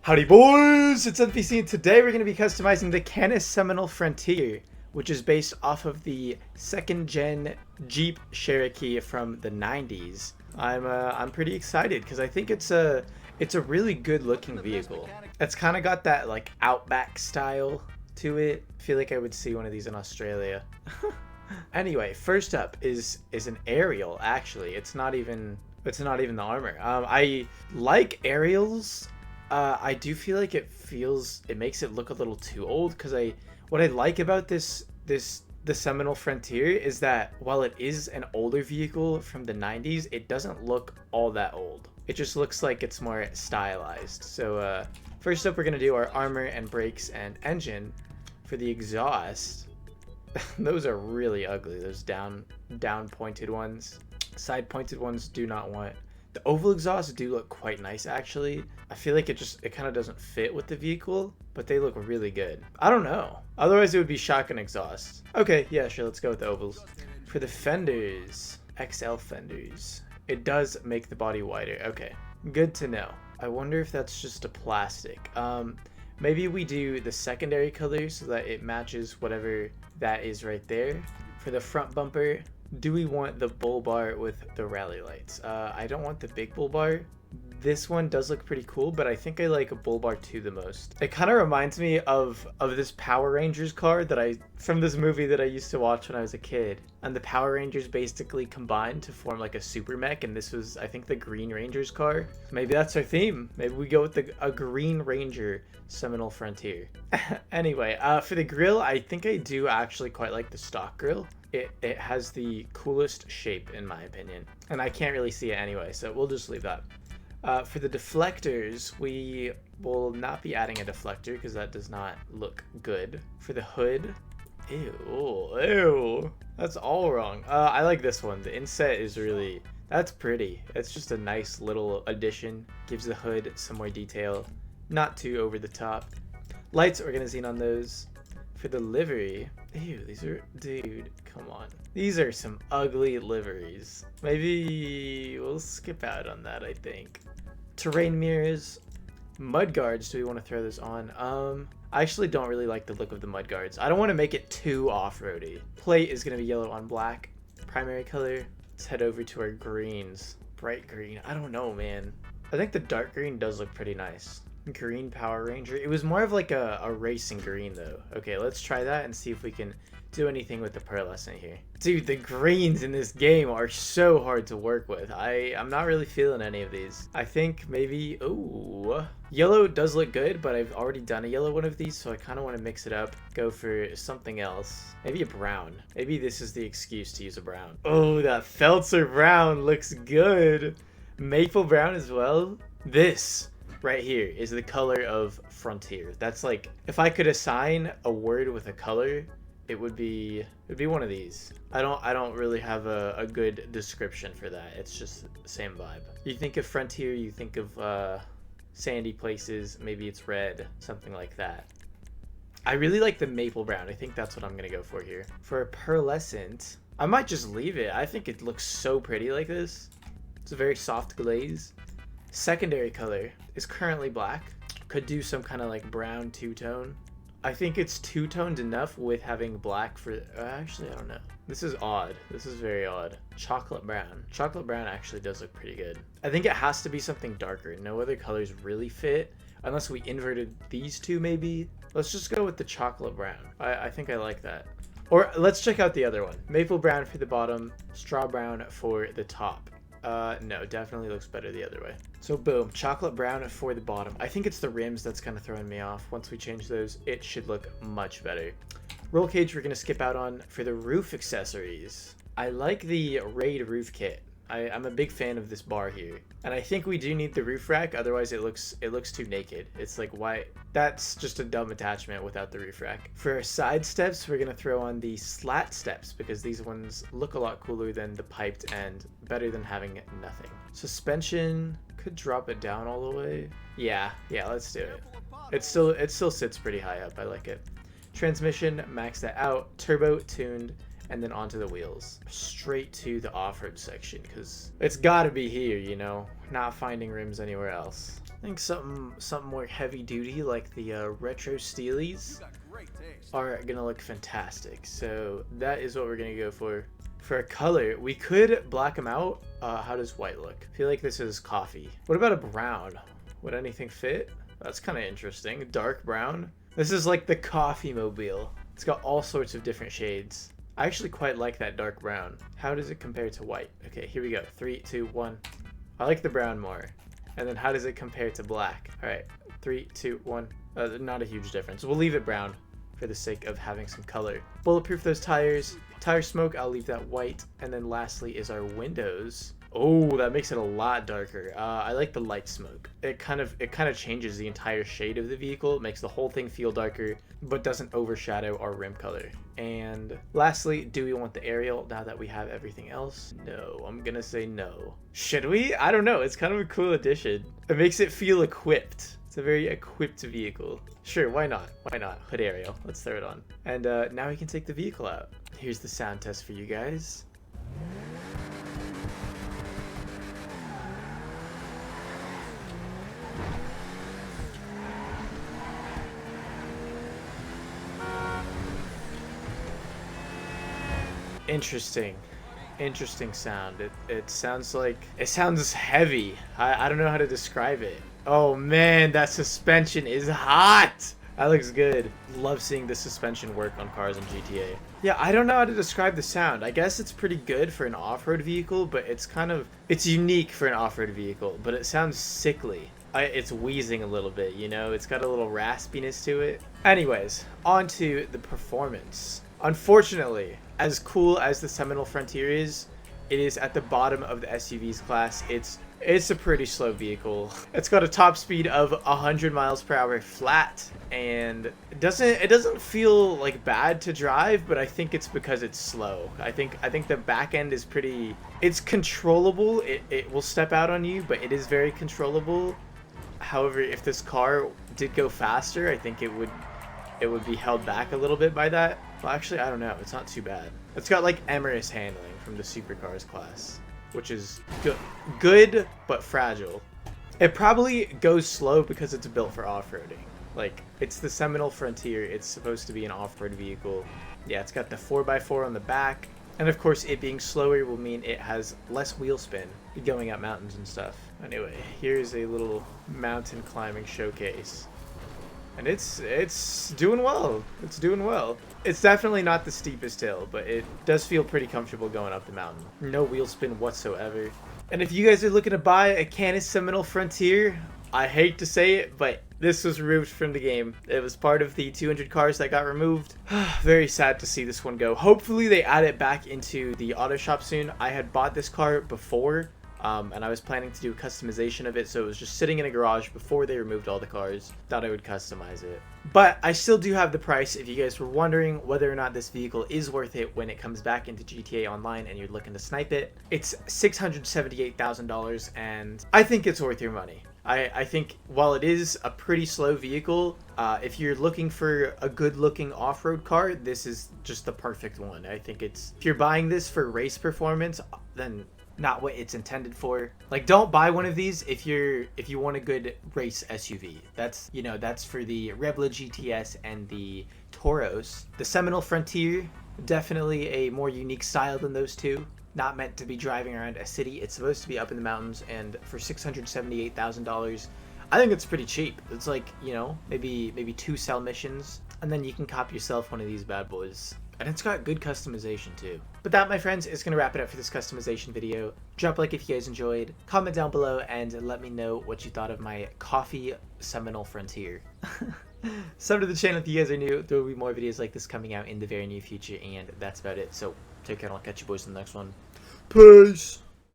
Howdy boys, it's NPC and today we're going to be customizing the Canis Seminole Frontier, which is based off of the second gen Jeep Cherokee from the 90s. I'm pretty excited because I think it's a really good looking vehicle. It's kind of got that like Outback style to it. I feel like I would see one of these in Australia. Anyway, first up is an aerial. Actually, it's not even the armor. I like aerials. I do feel like it makes it look a little too old because what I like about the Seminole Frontier is that while it is an older vehicle from the 90s, it doesn't look all that old. It just looks like it's more stylized. So first up, we're gonna do our armor and brakes and engine. For the exhaust, those are really ugly. Those down pointed ones. Side pointed ones do not want. The oval exhausts do look quite nice actually. I feel like it kind of doesn't fit with the vehicle, but they look really good. I don't know. Otherwise it would be shotgun exhaust. Okay, yeah, sure, let's go with the ovals. For the fenders, XL fenders, it does make the body wider. Okay, good to know. I wonder if that's just a plastic. Maybe we do the secondary color so that it matches whatever that is right there. For the front bumper, do we want the bull bar with the rally lights? I don't want the big bull bar. This one does look pretty cool, but I think I like a bull bar 2 the most. It kind of reminds me of this Power Rangers car from this movie that I used to watch when I was a kid. And the Power Rangers basically combined to form like a super mech, and this was, I think, the Green Ranger's car. Maybe that's our theme. Maybe we go with a Green Ranger Seminole Frontier. Anyway, for the grill, I think I do actually quite like the stock grill. It has the coolest shape in my opinion, and I can't really see it anyway, so we'll just leave that. For the deflectors, we will not be adding a deflector because that does not look good. For the hood, ew, that's all wrong. I like this one. The inset is that's pretty. It's just a nice little addition. Gives the hood some more detail, not too over the top. Lights, we're gonna xenon on those. For the livery, ew, dude, come on. These are some ugly liveries. Maybe we'll skip out on that, I think. Terrain mirrors, mud guards, do we want to throw this on? I actually don't really like the look of the mud guards. I don't want to make it too off-roady. Plate is going to be yellow on black. Primary color, let's head over to our greens. Bright green, I don't know, man. I think the dark green does look pretty nice. Green Power Ranger. It was more of like a racing green though. Okay, let's try that and see if we can do anything with the pearlescent here. Dude, the greens in this game are so hard to work with. I'm not really feeling any of these. I think maybe, ooh, yellow does look good, but I've already done a yellow one of these, so I kind of want to mix it up, go for something else. Maybe a brown. Maybe this is the excuse to use a brown. Oh, that Feltzer brown looks good. Maple brown as well. This right here is the color of Frontier. That's like, if I could assign a word with a color, it'd be one of these. I don't really have a good description for that. It's just the same vibe. You think of Frontier, you think of sandy places, maybe it's red, something like that. I really like the maple brown. I think that's what I'm gonna go for here. For a pearlescent, I might just leave it. I think it looks so pretty like this. It's a very soft glaze. Secondary color is currently black. Could do some kind of like brown two-tone. I think it's two-toned enough with having black for... actually, I don't know. This is odd. This is very odd. Chocolate brown. Chocolate brown actually does look pretty good. I think it has to be something darker. No other colors really fit. Unless we inverted these two maybe. Let's just go with the chocolate brown. I think I like that. Or let's check out the other one. Maple brown for the bottom. Straw brown for the top. No, definitely looks better the other way. So boom, chocolate brown for the bottom. I think it's the rims that's kind of throwing me off. Once we change those, it should look much better. Roll cage we're going to skip out on. For the roof accessories, I like the Raid roof kit. I'm a big fan of this bar here. And I think we do need the roof rack, otherwise it looks too naked. It's like, why? That's just a dumb attachment without the roof rack. For our side steps, we're gonna throw on the slat steps because these ones look a lot cooler than the piped and better than having nothing. Suspension, could drop it down all the way. Yeah, let's do it. It still sits pretty high up, I like it. Transmission, max that out, turbo tuned, and then onto the wheels. Straight to the off-road section, because it's gotta be here, you know? Not finding rims anywhere else. I think something more heavy duty like the retro steelies are gonna look fantastic. So that is what we're gonna go for. For a color, we could black them out. How does white look? I feel like this is coffee. What about a brown? Would anything fit? That's kind of interesting. Dark brown. This is like the coffee mobile. It's got all sorts of different shades. I actually quite like that dark brown. How does it compare to white? Okay, here we go. 3, 2, 1. I like the brown more. And then how does it compare to black? All right, 3, 2, 1. Not a huge difference. We'll leave it brown for the sake of having some color. Bulletproof those tires. Tire smoke, I'll leave that white. And then lastly is our windows. Oh, that makes it a lot darker. I like the light smoke. It kind of changes the entire shade of the vehicle. It makes the whole thing feel darker, but doesn't overshadow our rim color. And lastly, do we want the aerial now that we have everything else? No, I'm gonna say no. Should we? I don't know. It's kind of a cool addition. It makes it feel equipped. It's a very equipped vehicle. Sure, why not? Why not? Hood aerial. Let's throw it on. And now we can take the vehicle out. Here's the sound test for you guys. Interesting sound. It sounds heavy. I don't know how to describe it. Oh man, that suspension is hot. That looks good. Love seeing the suspension work on cars in GTA. Yeah, I don't know how to describe the sound. I guess it's pretty good for an off-road vehicle, but it's unique for an off-road vehicle, but it sounds sickly. It's wheezing a little bit, you know? It's got a little raspiness to it. Anyways, on to the performance. Unfortunately, as cool as the Seminole Frontier is, it is at the bottom of the SUVs class. It's a pretty slow vehicle. It's got a top speed of 100 miles per hour flat, and it doesn't feel like bad to drive, but I think it's because it's slow. I think the back end is it's controllable. It will step out on you, but it is very controllable. However, if this car did go faster, I think it would be held back a little bit by that. Well, actually, I don't know. It's not too bad. It's got like Emirates handling from the supercars class, which is good but fragile. It probably goes slow because it's built for off-roading. Like, it's the Seminole Frontier. It's supposed to be an off-road vehicle. Yeah, it's got the 4x4 on the back. And of course, it being slower will mean it has less wheel spin going up mountains and stuff. Anyway, here's a little mountain climbing showcase. And it's doing well. It's doing well. It's definitely not the steepest hill, but it does feel pretty comfortable going up the mountain. No wheel spin whatsoever. And if you guys are looking to buy a Canis Seminole Frontier, I hate to say it, but this was removed from the game. It was part of the 200 cars that got removed. Very sad to see this one go. Hopefully they add it back into the auto shop soon. I had bought this car before, and I was planning to do a customization of it, so it was just sitting in a garage before they removed all the cars. Thought I would customize it. But I still do have the price if you guys were wondering whether or not this vehicle is worth it when it comes back into GTA Online and you're looking to snipe it. It's $678,000, and I think it's worth your money. I think while it is a pretty slow vehicle, if you're looking for a good-looking off-road car, this is just the perfect one. I think if you're buying this for race performance, then not what it's intended for. Like, don't buy one of these if you want a good race SUV. That's for the Rebla GTS and the Toros. The Seminole Frontier, definitely a more unique style than those two. Not meant to be driving around a city. It's supposed to be up in the mountains, and for $678,000, I think it's pretty cheap. It's like, maybe 2 cell missions, and then you can cop yourself one of these bad boys. And it's got good customization too. But that, my friends, is going to wrap it up for this customization video. Drop a like if you guys enjoyed, comment down below, and let me know what you thought of my coffee Seminole Frontier. Sub to the channel if you guys are new. There will be more videos like this coming out in the very near future, and that's about it. So take care, and I'll catch you boys in the next one. Peace!